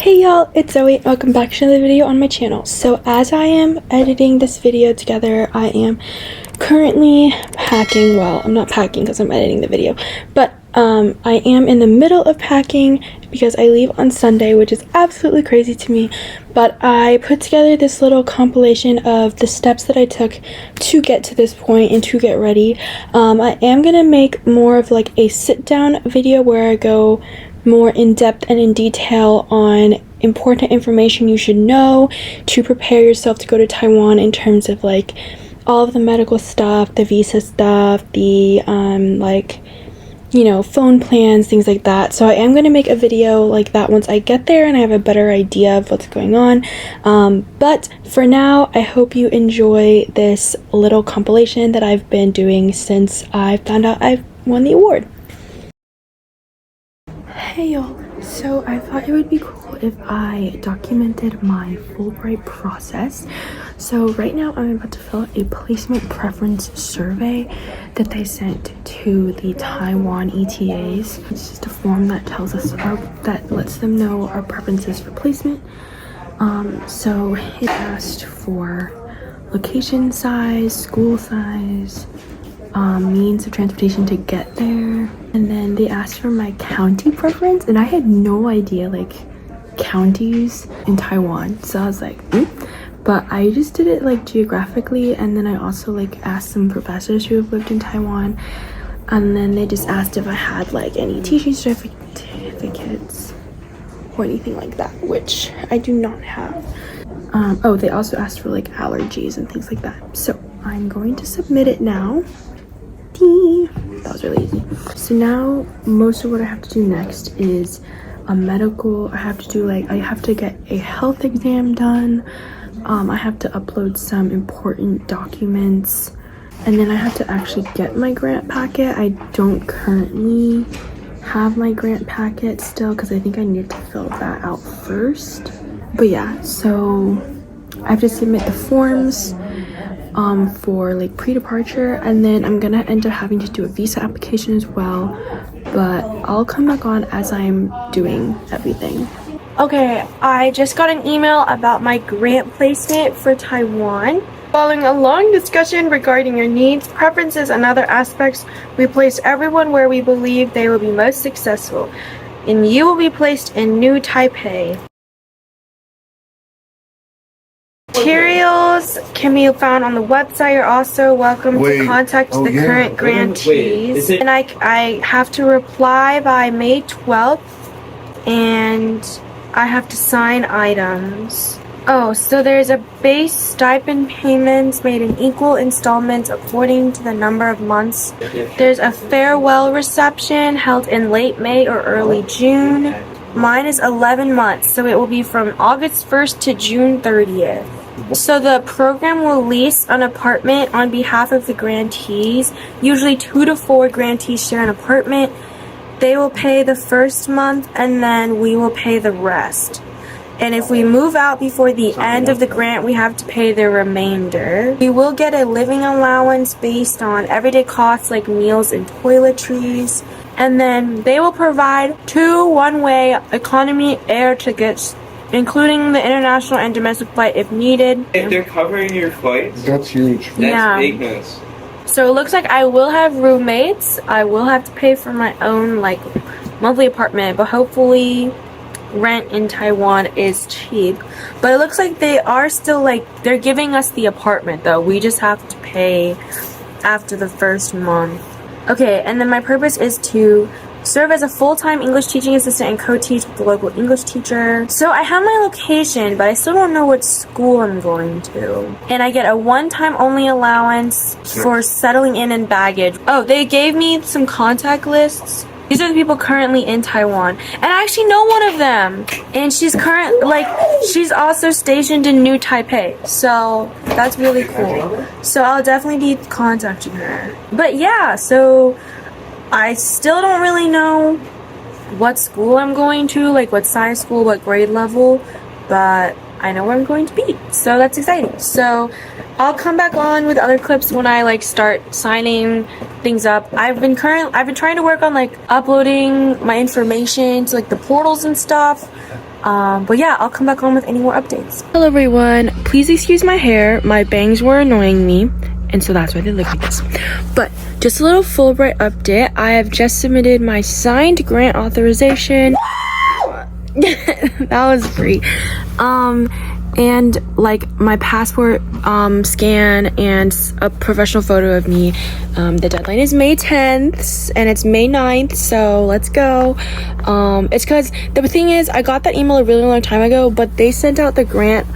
Hey y'all, it's Zoe. Welcome back to another video on my channel. So as I am editing this video together, I am currently packing. Well, I'm not packing because I'm editing the video, but I am in the middle of packing because I leave on Sunday, which is absolutely crazy to me. But I put together this little compilation of the steps that I took to get to this point and to get ready. I am gonna make more of like a sit down video where I go more in depth and in detail on important information you should know to prepare yourself to go to Taiwan, in terms of like all of the medical stuff, the visa stuff, the phone plans, things like that. So I am going to make a video like that once I get there and I have a better idea of what's going on. But for now, I hope you enjoy this little compilation that I've been doing since I found out I've won the award. Hey y'all, so I thought it would be cool if I documented my Fulbright process. So right now I'm about to fill out a placement preference survey that they sent to the Taiwan ETAs. It's just a form that tells us that lets them know our preferences for placement. So it asked for location size, school size, means of transportation to get there, and then they asked for my county preference, and I had no idea like counties in Taiwan, so I was like but I just did it like geographically, and then I also like asked some professors who have lived in Taiwan, and then they just asked if I had like any teaching certificates or anything like that, which I do not have. Oh, they also asked for like allergies and things like that, so I'm going to submit it now. That was really easy. So now most of what I have to do next is a medical. I have to get a health exam done. I have to upload some important documents, and then I have to actually get my grant packet. I don't currently have my grant packet still because I think I need to fill that out first. But yeah, so I have to submit the forms for like pre-departure, and then I'm gonna end up having to do a visa application as well, but I'll come back on as I'm doing everything. Okay, I just got an email about my grant placement for Taiwan. Following a long discussion regarding your needs, preferences, and other aspects, we placed everyone where we believe they will be most successful, and you will be placed in New Taipei. Materials can be found on the website. You're also welcome to contact the current grantees. And I have to reply by May 12th, and I have to sign items. Oh, so there's a base stipend payments made in equal installments according to the number of months. There's a farewell reception held in late May or early June. Mine is 11 months, so it will be from August 1st to June 30th. So the program will lease an apartment on behalf of the grantees. Usually 2 to 4 grantees share an apartment. They will pay the first month, and then we will pay the rest. And if we move out before the end of the grant, we have to pay the remainder. We will get a living allowance based on everyday costs like meals and toiletries. And then they will provide 2 one-way economy air tickets, including the international and domestic flight if needed. If they're covering your flights? That's huge. That's big news. So it looks like I will have roommates. I will have to pay for my own like monthly apartment, but hopefully rent in Taiwan is cheap. But it looks like they are still they're giving us the apartment though. We just have to pay after the first month. Okay, and then my purpose is to serve as a full-time English teaching assistant and co-teach with the local English teacher. So I have my location, but I still don't know what school I'm going to. And I get a one-time only allowance for settling in and baggage. Oh, they gave me some contact lists. These are the people currently in Taiwan, and I actually know one of them, and she's she's also stationed in New Taipei, so that's really cool. So I'll definitely be contacting her. But yeah, so I still don't really know what school I'm going to, like what size school, what grade level, but I know where I'm going to be, so that's exciting. So I'll come back on with other clips when I start signing things up. I've been trying to work on uploading my information to the portals and stuff. But yeah, I'll come back on with any more updates. Hello everyone, please excuse my hair. My bangs were annoying me, and so that's why they look like this. But just a little Fulbright update. I have just submitted my signed grant authorization. That was free. And like my passport scan and a professional photo of me. The deadline is May 10th and it's May 9th, so let's go. It's because the thing is, I got that email a really long time ago, but they sent out the grant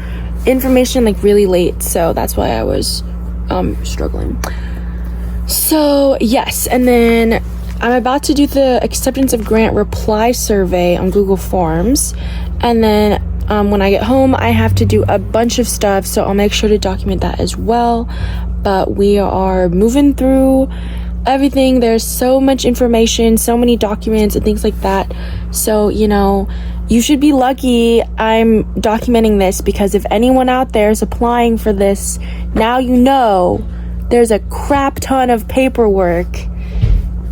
information like really late, so that's why I was struggling. So yes, and then I'm about to do the acceptance of grant reply survey on Google Forms, and then when I get home, I have to do a bunch of stuff, so I'll make sure to document that as well. But we are moving through everything. There's so much information, so many documents and things like that. So, you know, you should be lucky I'm documenting this, because if anyone out there is applying for this, now you know there's a crap ton of paperwork.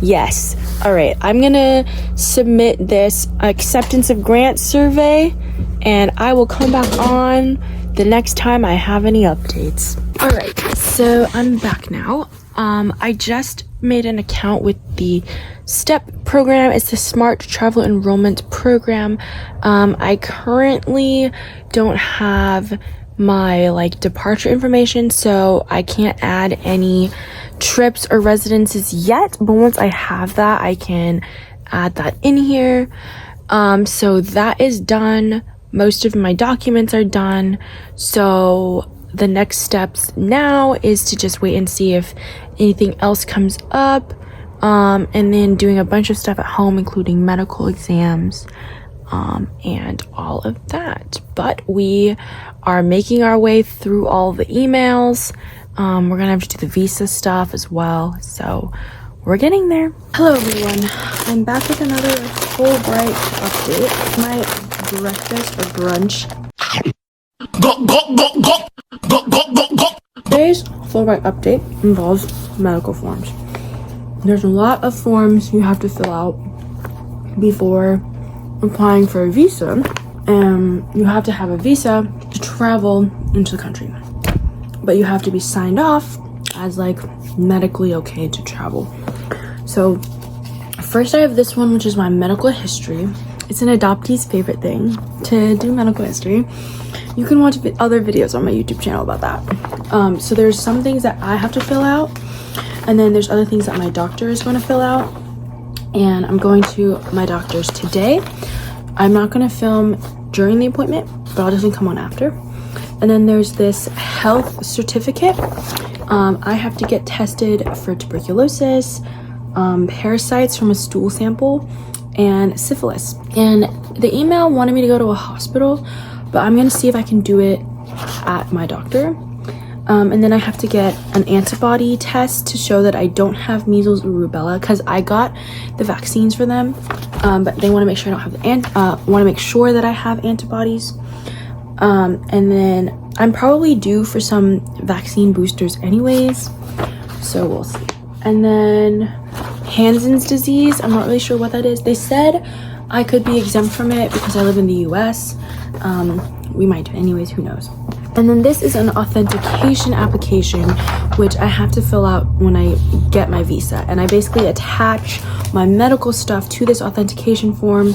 Yes. All right, I'm gonna submit this acceptance of grant survey, and I will come back on the next time I have any updates. All right, so I'm back now. I just made an account with the STEP program. It's the Smart Travel Enrollment Program. I currently don't have my like departure information, so I can't add any trips or residences yet, but once I have that, I can add that in here. So that is done. Most of my documents are done, so the next steps now is to just wait and see if anything else comes up, and then doing a bunch of stuff at home, including medical exams, and all of that. But we are making our way through all the emails. We're gonna have to do the visa stuff as well, so we're getting there. Hello everyone, I'm back with another Fulbright update. My breakfast or brunch. Today's Fulbright update involves medical forms. There's a lot of forms you have to fill out before applying for a visa, and you have to have a visa to travel into the country, but you have to be signed off as like medically okay to travel. So first I have this one, which is my medical history. It's an adoptee's favorite thing to do medical history. You can watch other videos on my YouTube channel about that. So there's some things that I have to fill out, and then there's other things that my doctor is going to fill out, and I'm going to my doctor's today. I'm not going to film during the appointment, but I'll definitely come on after. And then there's this health certificate. I have to get tested for tuberculosis, parasites from a stool sample, and syphilis. And the email wanted me to go to a hospital, but I'm gonna see if I can do it at my doctor. And then I have to get an antibody test to show that I don't have measles or rubella, because I got the vaccines for them, but they want to make sure I don't have want to make sure that I have antibodies. And then I'm probably due for some vaccine boosters anyways, so we'll see. And then Hansen's disease, I'm not really sure what that is. They said I could be exempt from it because I live in the US. We might do anyways, who knows. And then this is an authentication application, which I have to fill out when I get my visa, and I basically attach my medical stuff to this authentication form.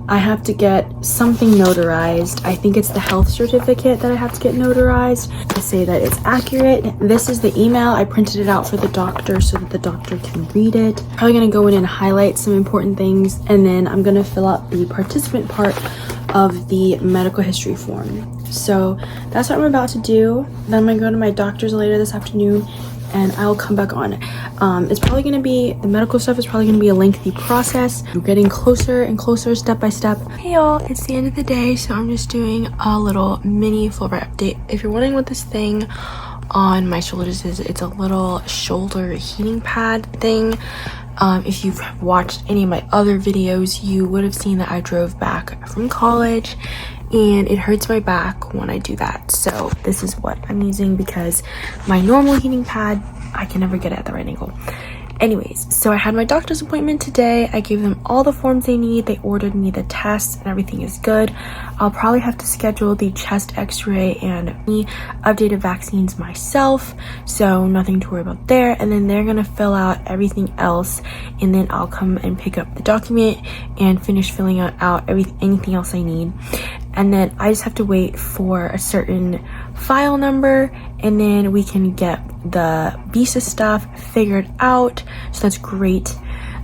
I have to get something notarized. I think it's the health certificate that I have to get notarized to say that it's accurate. This is the email. I printed it out for the doctor so that the doctor can read it. Probably gonna go in and highlight some important things, and then I'm gonna fill out the participant part of the medical history form. So that's what I'm about to do. Then I'm gonna go to my doctor's later this afternoon, and I'll come back on. It's probably gonna be, the medical stuff is probably gonna be a lengthy process. We're getting closer and closer step by step. Hey y'all, it's the end of the day, so I'm just doing a little mini Fulbright update. If you're wondering what this thing on my shoulders is, it's a little shoulder heating pad thing. If you've watched any of my other videos, you would have seen that I drove back from college and it hurts my back when I do that. So this is what I'm using, because my normal heating pad, I can never get it at the right angle. Anyways, so I had my doctor's appointment today. I gave them all the forms they need. They ordered me the tests and everything is good. I'll probably have to schedule the chest x-ray and me updated vaccines myself, so nothing to worry about there. And then they're gonna fill out everything else, and then I'll come and pick up the document and finish filling out anything else I need. And then I just have to wait for a certain file number, and then we can get the visa stuff figured out, so that's great.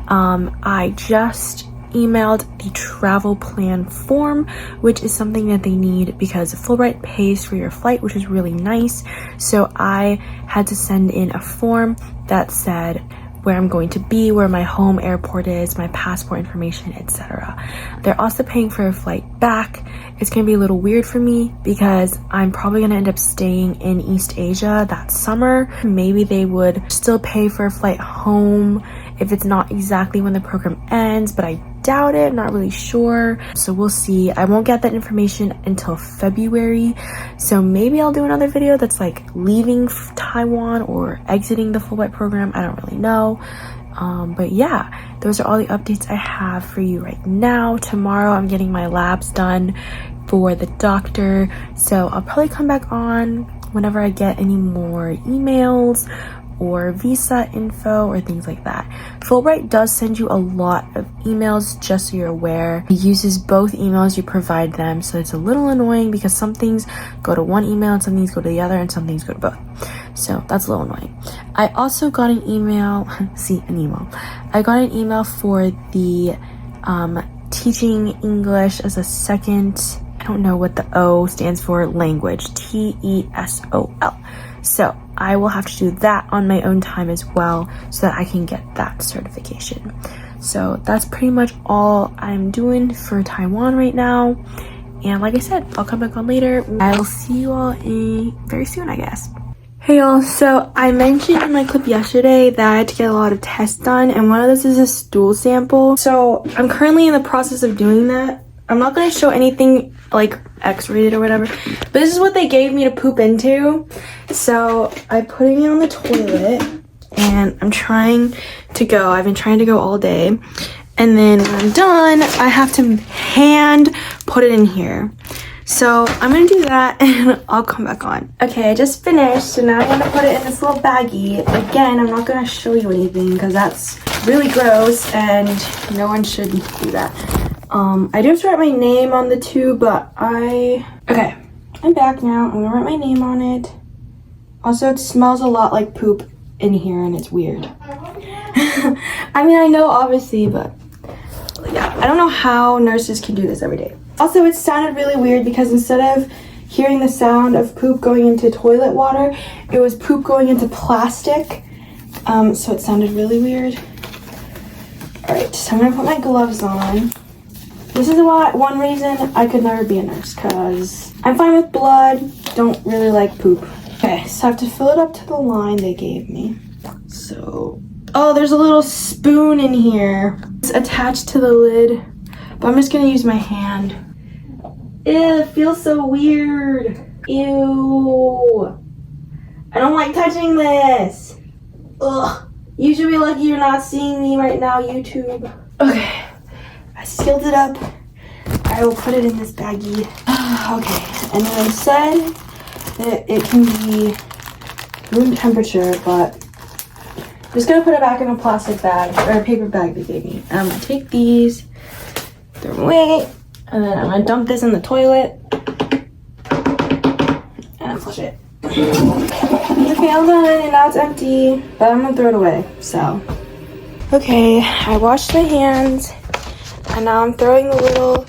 I just emailed the travel plan form, which is something that they need because Fulbright pays for your flight, which is really nice. So I had to send in a form that said where I'm going to be, where my home airport is, my passport information, etc. They're also paying for a flight back. It's gonna be a little weird for me because I'm probably gonna end up staying in East Asia that summer. Maybe they would still pay for a flight home if it's not exactly when the program ends, but I doubt it, not really sure. So we'll see. I won't get that information until February. So maybe I'll do another video that's like leaving Taiwan or exiting the Fulbright program. I don't really know. But yeah, those are all the updates I have for you right now. Tomorrow I'm getting my labs done for the doctor. So I'll probably come back on whenever I get any more emails or visa info or things like that. Fulbright does send you a lot of emails, just so you're aware. It uses both emails you provide them, so it's a little annoying because some things go to one email and some things go to the other and some things go to both. So that's a little annoying. I also got an email, I got an email for the teaching English as a second, I don't know what the O stands for, language, TESOL. So I will have to do that on my own time as well so that I can get that certification. So that's pretty much all I'm doing for Taiwan right now. And like I said, I'll come back on later. I'll see you all very soon, I guess. Hey y'all, so I mentioned in my clip yesterday that I had to get a lot of tests done, and one of those is a stool sample. So I'm currently in the process of doing that. I'm not going to show anything like X-rated or whatever, but this is what they gave me to poop into. So I'm putting it on the toilet and I'm trying to go. I've been trying to go all day. And then when I'm done, I have to hand put it in here. So I'm going to do that and I'll come back on. Okay, I just finished. So now I'm going to put it in this little baggie. Again, I'm not going to show you anything because that's really gross and no one should do that. I do have to write my name on the tube, but okay, I'm back now. I'm gonna write my name on it. Also, it smells a lot like poop in here and it's weird. I mean, I know obviously, but yeah, I don't know how nurses can do this every day. Also, it sounded really weird because instead of hearing the sound of poop going into toilet water, it was poop going into plastic. So it sounded really weird. All right, so I'm gonna put my gloves on. This is one reason I could never be a nurse, because I'm fine with blood, don't really like poop. Okay, so I have to fill it up to the line they gave me. So, oh, there's a little spoon in here. It's attached to the lid, but I'm just gonna use my hand. Ew, it feels so weird. Ew. I don't like touching this. Ugh. You should be lucky you're not seeing me right now, YouTube. Okay. I sealed it up. I will put it in this baggie. Okay, and then I said that it can be room temperature, but I'm just gonna put it back in a plastic bag or a paper bag they gave me. I'm gonna take these, throw them away, and then I'm gonna dump this in the toilet and flush it. Okay, I'm done, and now it's empty, but I'm gonna throw it away. So, okay, I washed my hands. And now I'm throwing the little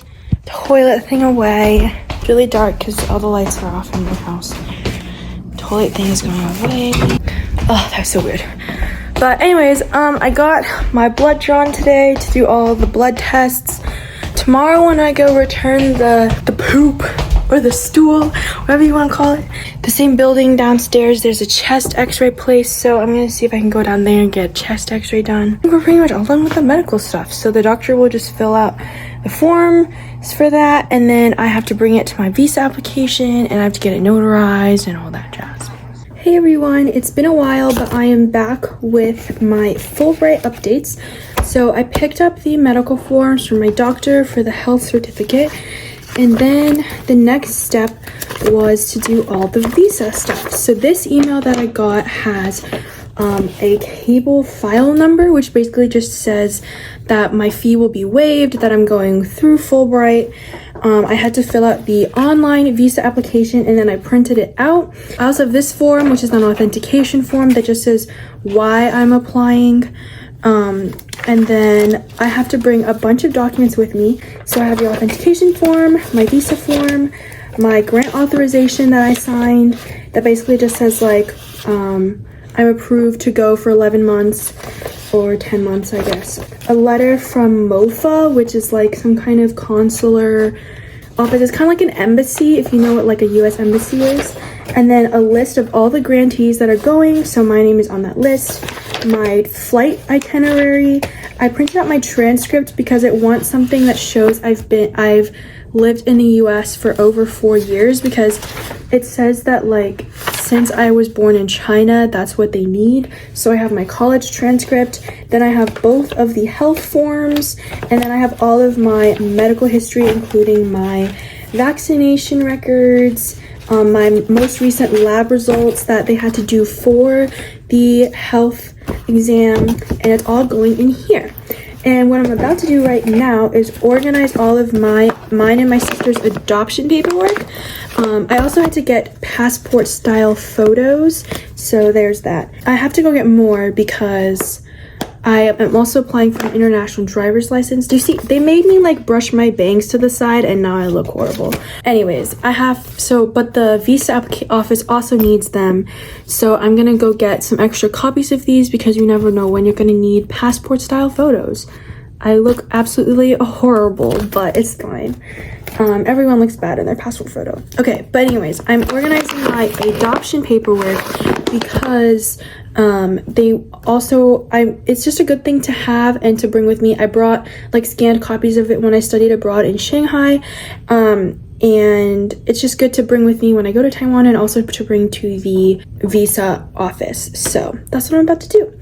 toilet thing away. It's really dark because all the lights are off in the house. Toilet thing is going away. Oh, that was so weird. But anyways, I got my blood drawn today to do all the blood tests. Tomorrow when I go return the poop or the stool, whatever you want to call it, the same building downstairs, there's a chest x-ray place, so I'm gonna see if I can go down there and get a chest x-ray done. We're pretty much all done with the medical stuff, so the doctor will just fill out the form for that, and then I have to bring it to my visa application and I have to get it notarized and all that jazz. Hey everyone, it's been a while, but I am back with my Fulbright updates. So I picked up the medical forms from my doctor for the health certificate, and then the next step was to do all the visa stuff. So this email that I got has a cable file number, which basically just says that my fee will be waived, that I'm going through Fulbright. I had to fill out the online visa application and then I printed it out. I also have this form, which is an authentication form that just says why I'm applying. And then I have to bring a bunch of documents with me. So I have the authentication form, my visa form, my grant authorization that I signed that basically just says like, I'm approved to go for 11 months or 10 months, I guess. A letter from MOFA, which is like some kind of consular office. It's kind of like an embassy, if you know what like a US embassy is. And then a list of all the grantees that are going. So my name is on that list. My flight itinerary. I printed out my transcript because it wants something that shows I've lived in the US for over 4 years, because it says that like since I was born in China, that's what they need. So I have my college transcript, then I have both of the health forms, and then I have all of my medical history, including my vaccination records, my most recent lab results that they had to do for the health exam, and it's all going in here. And what I'm about to do right now is organize all of mine and my sister's adoption paperwork. I also had to get passport style photos, so there's that. I have to go get more because I am also applying for an international driver's license. Do you see, they made me like brush my bangs to the side and now I look horrible. Anyways, but the visa office also needs them. So I'm gonna go get some extra copies of these because you never know when you're gonna need passport style photos. I look absolutely horrible, but it's fine. Everyone looks bad in their passport photo. Okay, but anyways, I'm organizing my adoption paperwork because it's just a good thing to have and to bring with me. I brought like scanned copies of it when I studied abroad in Shanghai, and it's just good to bring with me when I go to Taiwan, and also to bring to the visa office. So that's what I'm about to do.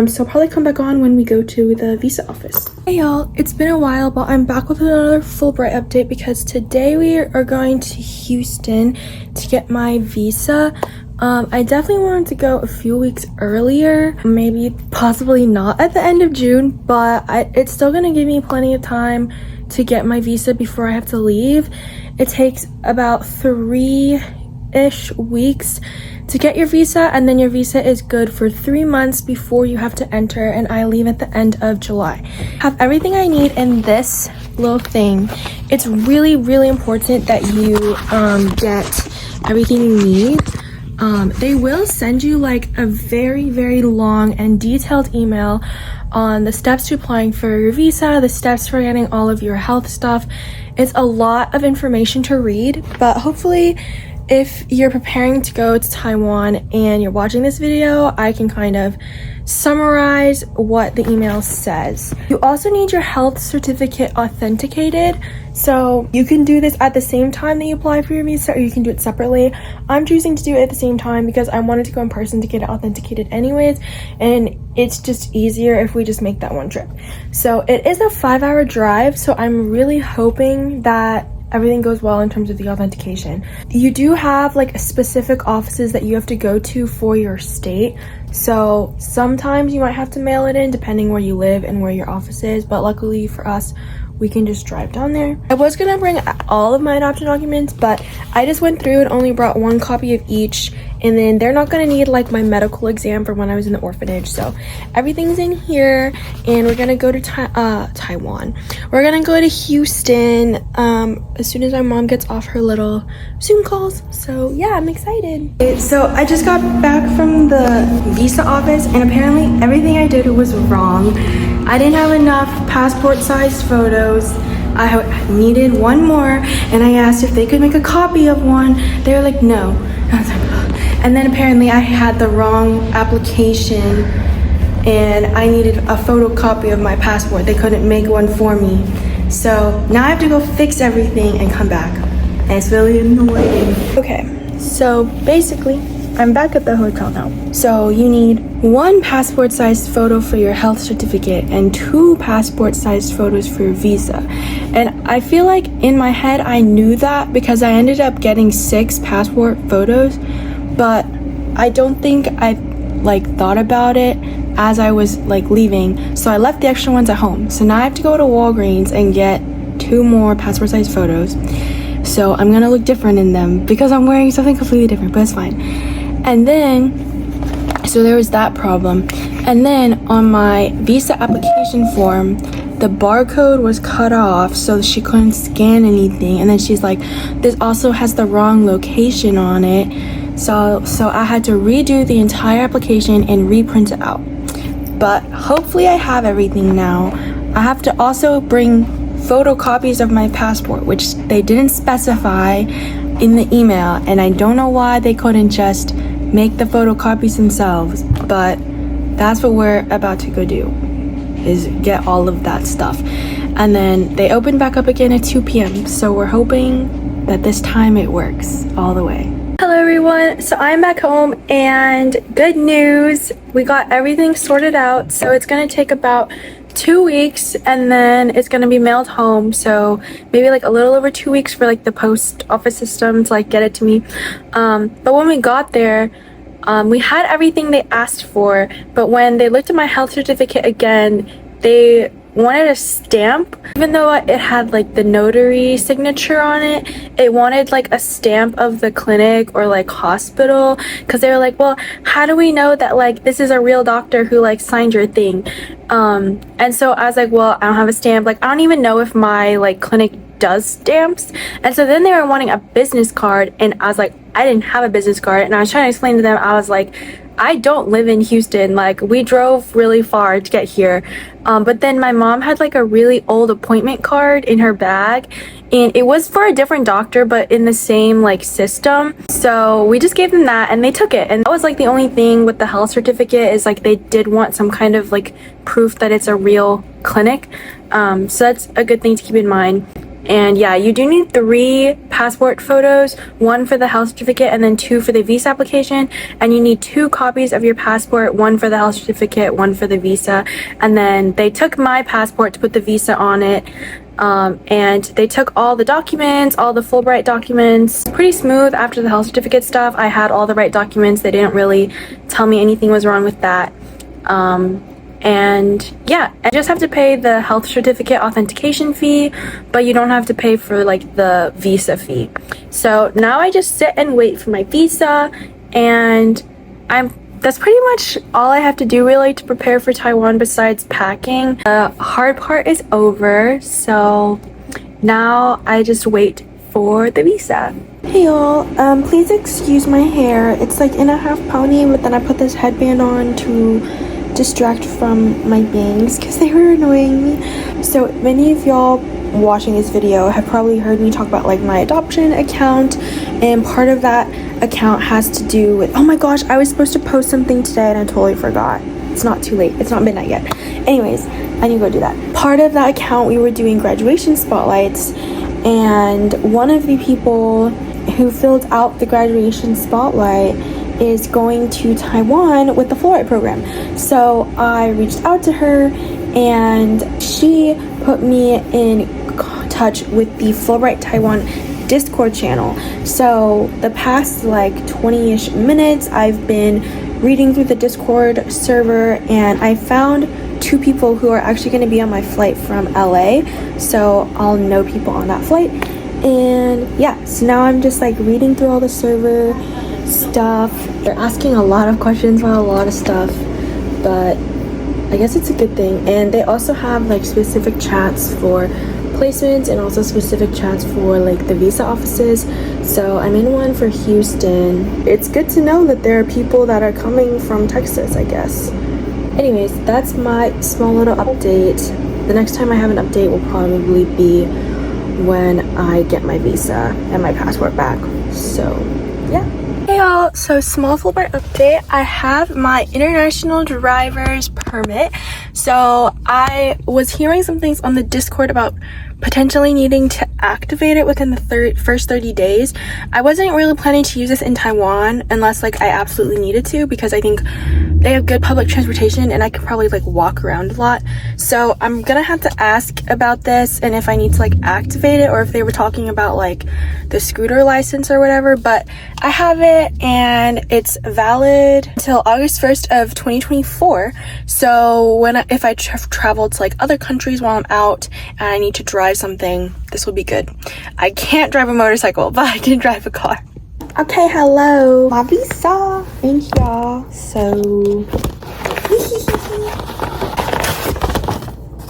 So I'll probably come back on when we go to the visa office. Hey y'all, it's been a while, but I'm back with another Fulbright update because today we are going to Houston to get my visa. I definitely wanted to go a few weeks earlier, maybe possibly not at the end of June, but it's still gonna give me plenty of time to get my visa before I have to leave. It takes about 3-ish weeks to get your visa, and then your visa is good for 3 months before you have to enter, and I leave at the end of July. Have everything I need in this little thing. It's really, really important that you get everything you need. They will send you like a very, very long and detailed email on the steps to applying for your visa, the steps for getting all of your health stuff. It's a lot of information to read, but hopefully if you're preparing to go to Taiwan and you're watching this video, I can kind of summarize what the email says. You also need your health certificate authenticated. So you can do this at the same time that you apply for your visa, or you can do it separately. I'm choosing to do it at the same time because I wanted to go in person to get it authenticated anyways, and it's just easier if we just make that one trip. So it is a 5-hour drive, so I'm really hoping that everything goes well in terms of the authentication. You do have like specific offices that you have to go to for your state, so sometimes you might have to mail it in depending where you live and where your office is, but luckily for us, we can just drive down there. I was gonna bring all of my adoption documents, but I just went through and only brought 1 copy of each, and then they're not gonna need like my medical exam from when I was in the orphanage. So everything's in here, and we're gonna go to Taiwan. We're gonna go to Houston as soon as my mom gets off her little Zoom calls. So yeah, I'm excited. So I just got back from the visa office, and apparently everything I did was wrong. I didn't have enough passport-sized photos. I needed 1 more, and I asked if they could make a copy of one. They were like, no. I was like, oh. And then apparently I had the wrong application, and I needed a photocopy of my passport. They couldn't make one for me. So now I have to go fix everything and come back. And it's really annoying. Okay, so basically, I'm back at the hotel now. So you need 1 passport-sized photo for your health certificate and 2 passport-sized photos for your visa. And I feel like in my head I knew that because I ended up getting 6 passport photos, but I don't think I thought about it as I was leaving, so I left the extra ones at home. So now I have to go to Walgreens and get 2 more passport-sized photos. So I'm gonna look different in them because I'm wearing something completely different, but it's fine. And then, so there was that problem. And then on my visa application form, the barcode was cut off, so she couldn't scan anything. And then she's like, this also has the wrong location on it. So I had to redo the entire application and reprint it out. But hopefully I have everything now. I have to also bring photocopies of my passport, which they didn't specify in the email, and I don't know why they couldn't just make the photocopies themselves, but that's what we're about to go do, is get all of that stuff. And then they open back up again at 2 p.m. so we're hoping that this time it works all the way. Hello everyone, so I'm back home, and good news, we got everything sorted out. So it's gonna take about 2 weeks, and then it's gonna be mailed home, so maybe a little over 2 weeks for the post office system to get it to me. But when we got there, we had everything they asked for, but when they looked at my health certificate again, they wanted a stamp. Even though it had the notary signature on it, it wanted a stamp of the clinic or hospital, because they were like, well, how do we know that this is a real doctor who signed your thing? And so I was like, well, I don't have a stamp. I don't even know if my clinic does stamps. And so then they were wanting a business card, and I was like, I didn't have a business card. And I was trying to explain to them, I was like, I don't live in Houston. We drove really far to get here. But then my mom had a really old appointment card in her bag, and it was for a different doctor, but in the same system. So we just gave them that, and they took it. And that was the only thing with the health certificate, is they did want some kind of proof that it's a real clinic. So that's a good thing to keep in mind. And yeah, you do need 3 passport photos, 1 for the health certificate and then 2 for the visa application. And you need 2 copies of your passport, 1 for the health certificate, 1 for the visa. And then they took my passport to put the visa on it. And they took all the documents, all the Fulbright documents. Pretty smooth after the health certificate stuff. I had all the right documents. They didn't really tell me anything was wrong with that. And yeah, I just have to pay the health certificate authentication fee, but you don't have to pay for the visa fee. So now I just sit and wait for my visa, and that's pretty much all I have to do really to prepare for Taiwan besides packing. The hard part is over, so now I just wait for the visa. Hey y'all, please excuse my hair. It's in a half pony, but then I put this headband on to distract from my bangs because they were annoying me. So many of y'all watching this video have probably heard me talk about my adoption account, and part of that account has to do with, oh my gosh, I was supposed to post something today and I totally forgot. It's not too late, it's not midnight yet. Anyways, I need to go do that. Part of that account, we were doing graduation spotlights, and one of the people who filled out the graduation spotlight is going to Taiwan with the Fulbright program. So I reached out to her, and she put me in touch with the Fulbright Taiwan Discord channel. So the past 20-ish minutes, I've been reading through the Discord server, and I found 2 people who are actually going to be on my flight from LA. So I'll know people on that flight. And yeah, so now I'm just reading through all the server stuff. They're asking a lot of questions about a lot of stuff, but I guess it's a good thing. And they also have specific chats for placements and also specific chats for the visa offices. So I'm in one for Houston. It's good to know that there are people that are coming from Texas, I guess. Anyways, that's my small little update. The next time I have an update will probably be when I get my visa and my passport back. So yeah. Hey y'all, so small Fulbright update. I have my international driver's permit. So I was hearing some things on the Discord about potentially needing to activate it within the first 30 days. I wasn't really planning to use this in Taiwan unless like I absolutely needed to, because I think they have good public transportation and I could probably like walk around a lot. So I'm gonna have to ask about this and if I need to like activate it, or if they were talking about like the scooter license or whatever. But I have it and it's valid until August 1st of 2024. So if I travel to like other countries while I'm out and I need to drive something, this will be good. I can't drive a motorcycle, but I can drive a car. Okay, hello. My visa. Thank y'all. So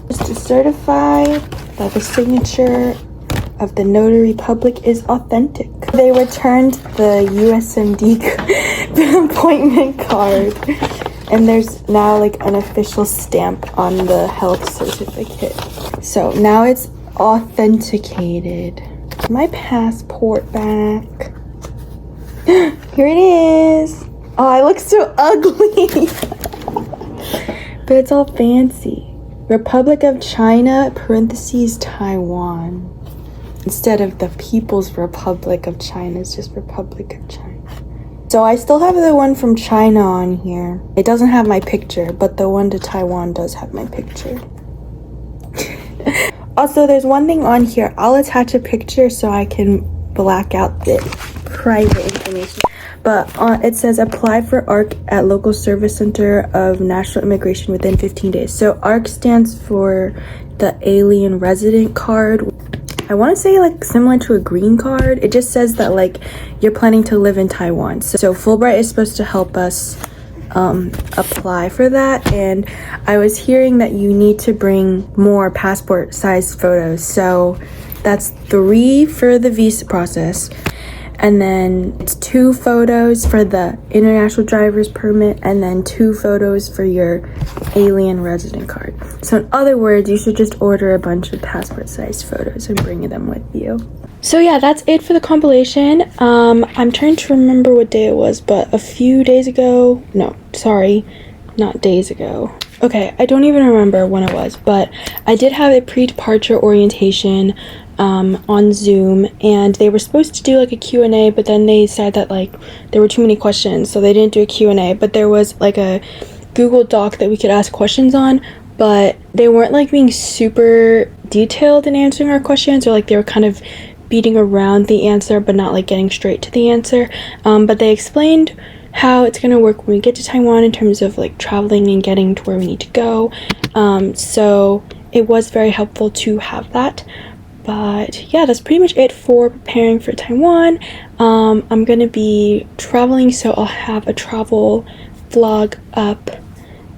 just to certify that the signature of the notary public is authentic. They returned the USMD appointment card, and there's now like an official stamp on the health certificate. So now it's authenticated. My passport back. Here it is. Oh, I look so ugly. But it's all fancy. Republic of China, parentheses, Taiwan. Instead of the People's Republic of China, it's just Republic of China. So I still have the one from China on here. It doesn't have my picture, but the one to Taiwan does have my picture. Also, there's one thing on here. I'll attach a picture so I can black out the private information. But it says apply for ARC at local service center of national immigration within 15 days. So ARC stands for the alien resident card. I want to say like similar to a green card. It just says that like you're planning to live in Taiwan. So Fulbright is supposed to help us apply for that, and I was hearing that you need to bring more passport size photos. So that's 3 for the visa process, and then it's 2 photos for the international driver's permit, and then 2 photos for your alien resident card. So in other words, you should just order a bunch of passport sized photos and bring them with you. So yeah, that's it for the compilation. I'm trying to remember what day it was, but a few days ago, no, sorry, not days ago. Okay, I don't even remember when it was, but I did have a pre-departure orientation on Zoom, and they were supposed to do like a Q&A, but then they said that like there were too many questions, so they didn't do a Q&A, but there was like a Google Doc that we could ask questions on, but they weren't like being super detailed in answering our questions, or like they were kind of beating around the answer but not like getting straight to the answer. But they explained how it's going to work when we get to Taiwan in terms of like traveling and getting to where we need to go. So it was very helpful to have that. But yeah, that's pretty much it for preparing for Taiwan. I'm going to be traveling, so I'll have a travel vlog up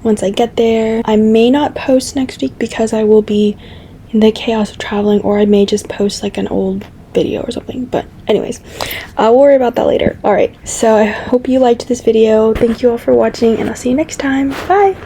once I get there. I may not post next week because I will be in the chaos of traveling, or I may just post like an old video or something. But anyways, I'll worry about that later. Alright, so I hope you liked this video. Thank you all for watching, and I'll see you next time. Bye!